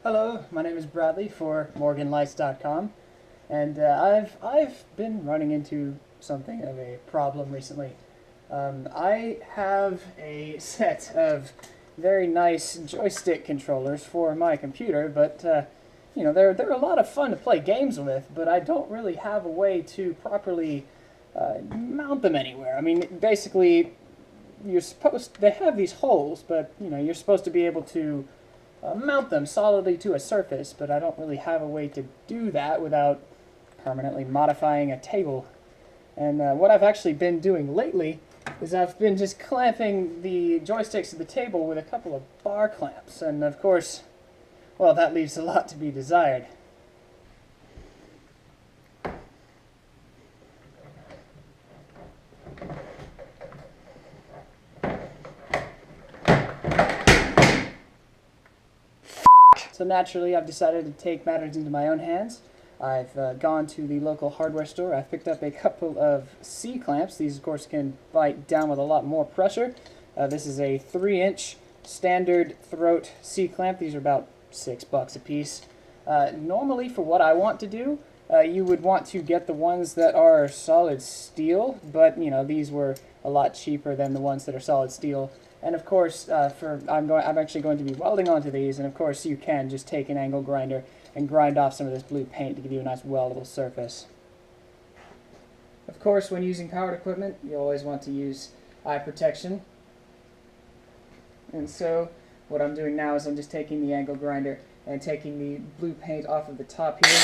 Hello, my name is Bradley for MorganLights.com, and I've been running into something of a problem recently. I have a set of very nice joystick controllers for my computer, but they're a lot of fun to play games with, but I don't really have a way to properly mount them anywhere. I mean, basically, they have these holes, but you're supposed to be able to mount them solidly to a surface, but I don't really have a way to do that without permanently modifying a table. And what I've actually been doing lately is I've been just clamping the joysticks to the table with a couple of bar clamps, and of course, well, that leaves a lot to be desired. So naturally, I've decided to take matters into my own hands. I've gone to the local hardware store. I've picked up a couple of C-clamps. These, of course, can bite down with a lot more pressure. This is a 3-inch standard throat C-clamp. These are about $6 a piece. Normally, for what I want to do, you would want to get the ones that are solid steel, but these were a lot cheaper than the ones that are solid steel. And of course, I'm actually going to be welding onto these, and of course you can just take an angle grinder and grind off some of this blue paint to give you a nice weldable surface. Of course, when using powered equipment, you always want to use eye protection. And so, what I'm doing now is I'm just taking the angle grinder and taking the blue paint off of the top here.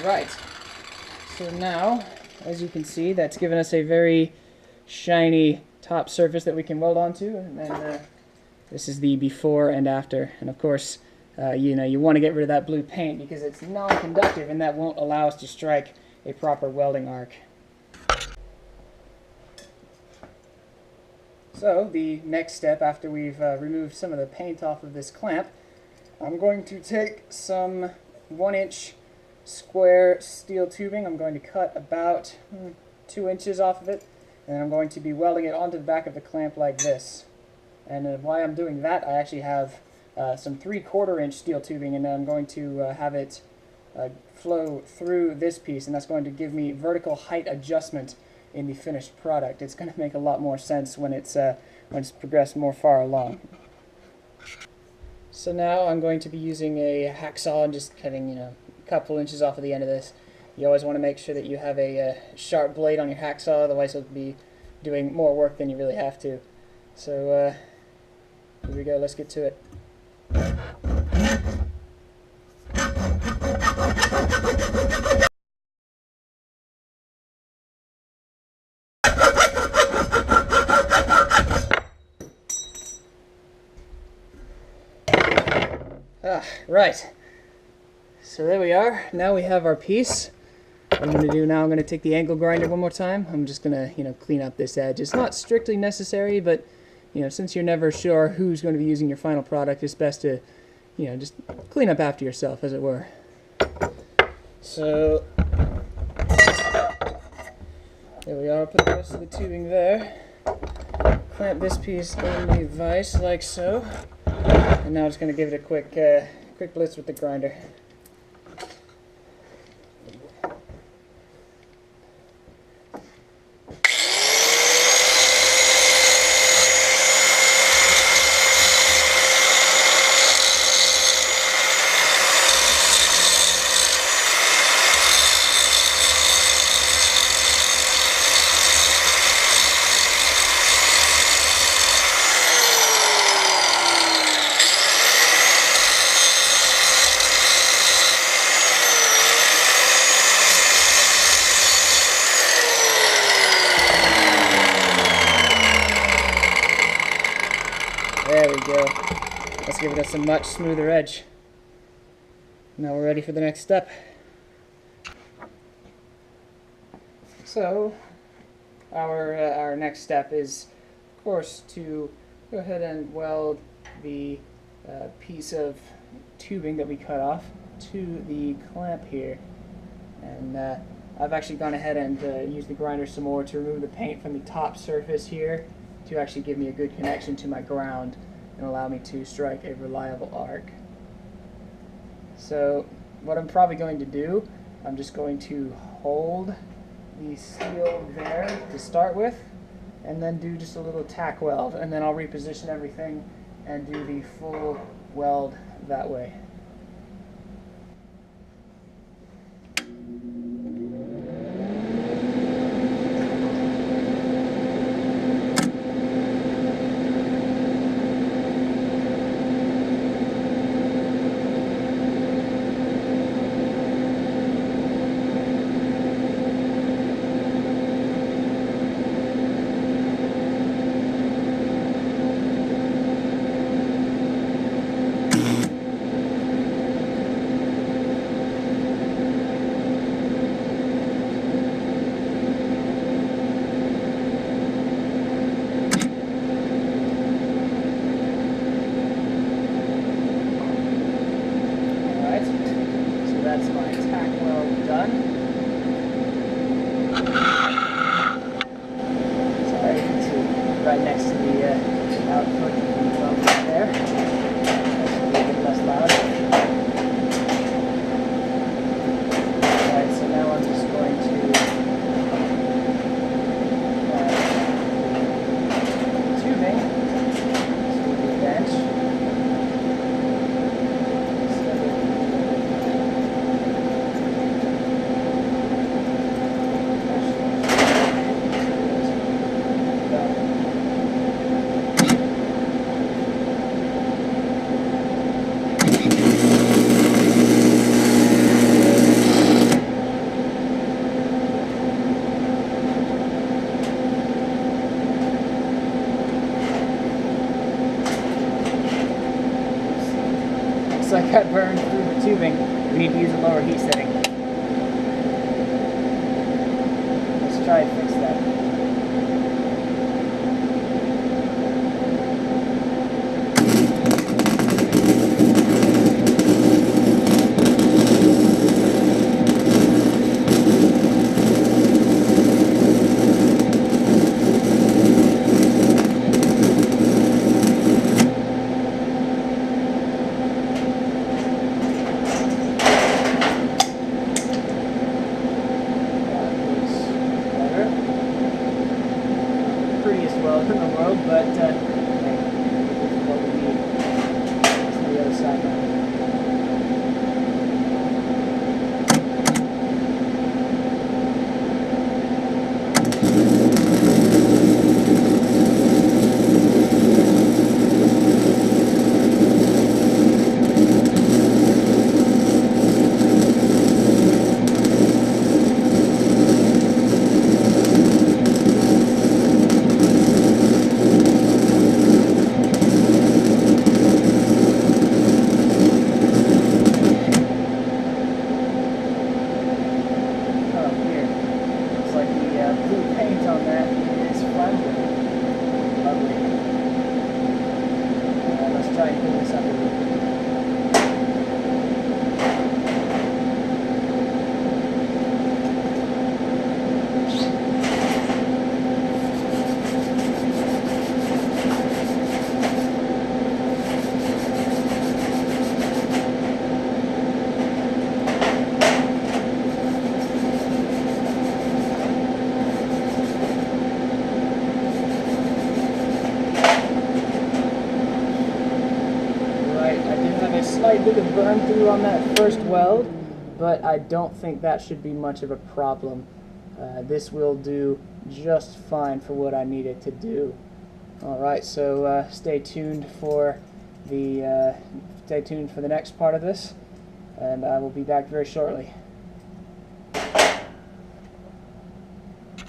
Right, so now, as you can see, that's given us a very shiny top surface that we can weld onto, and then this is the before and after. And of course, you want to get rid of that blue paint because it's non-conductive and that won't allow us to strike a proper welding arc. So the next step, after we've removed some of the paint off of this clamp, I'm going to take some 1-inch square steel tubing. I'm going to cut about 2 inches off of it, and I'm going to be welding it onto the back of the clamp like this. And while I'm doing that, I actually have some 3/4 inch steel tubing, and I'm going to have it flow through this piece, and that's going to give me vertical height adjustment in the finished product. It's going to make a lot more sense when it's progressed more far along. So now I'm going to be using a hacksaw and just cutting, a couple inches off of the end of this. You always want to make sure that you have a sharp blade on your hacksaw, otherwise you'll be doing more work than you really have to. So here we go, let's get to it. Right. So there we are. Now we have our piece. What I'm going to do now, I'm going to take the angle grinder one more time. I'm just going to, clean up this edge. It's not strictly necessary, but, since you're never sure who's going to be using your final product, it's best to, just clean up after yourself, as it were. So, there we are. Put the rest of the tubing there. Clamp this piece in the vise, like so. And now I'm just going to give it a quick blitz with the grinder. There we go. Let's give it a much smoother edge. Now we're ready for the next step. So our next step is, of course, to go ahead and weld the piece of tubing that we cut off to the clamp here. And I've actually gone ahead and used the grinder some more to remove the paint from the top surface here to actually give me a good connection to my ground and allow me to strike a reliable arc. So what I'm probably going to do, I'm just going to hold the steel there to start with, and then do just a little tack weld, and then I'll reposition everything and do the full weld that way. That's my tack weld done. Sorry, you can see right next to the output of the weld right there. That should be a bit less loud. Alright, so now I'm just going to tubing to the bench. Looks like I burned through the tubing. We need to use a lower heat setting. Let's try and fix that. Prettiest weld in the world, but what we need is the other side now. Blue paint on that is flammable. Lovely. Let's try and clean this up a little bit. Slight bit of burn through on that first weld, but I don't think that should be much of a problem. This will do just fine for what I need it to do. Alright, so stay tuned for the next part of this, and I will be back very shortly.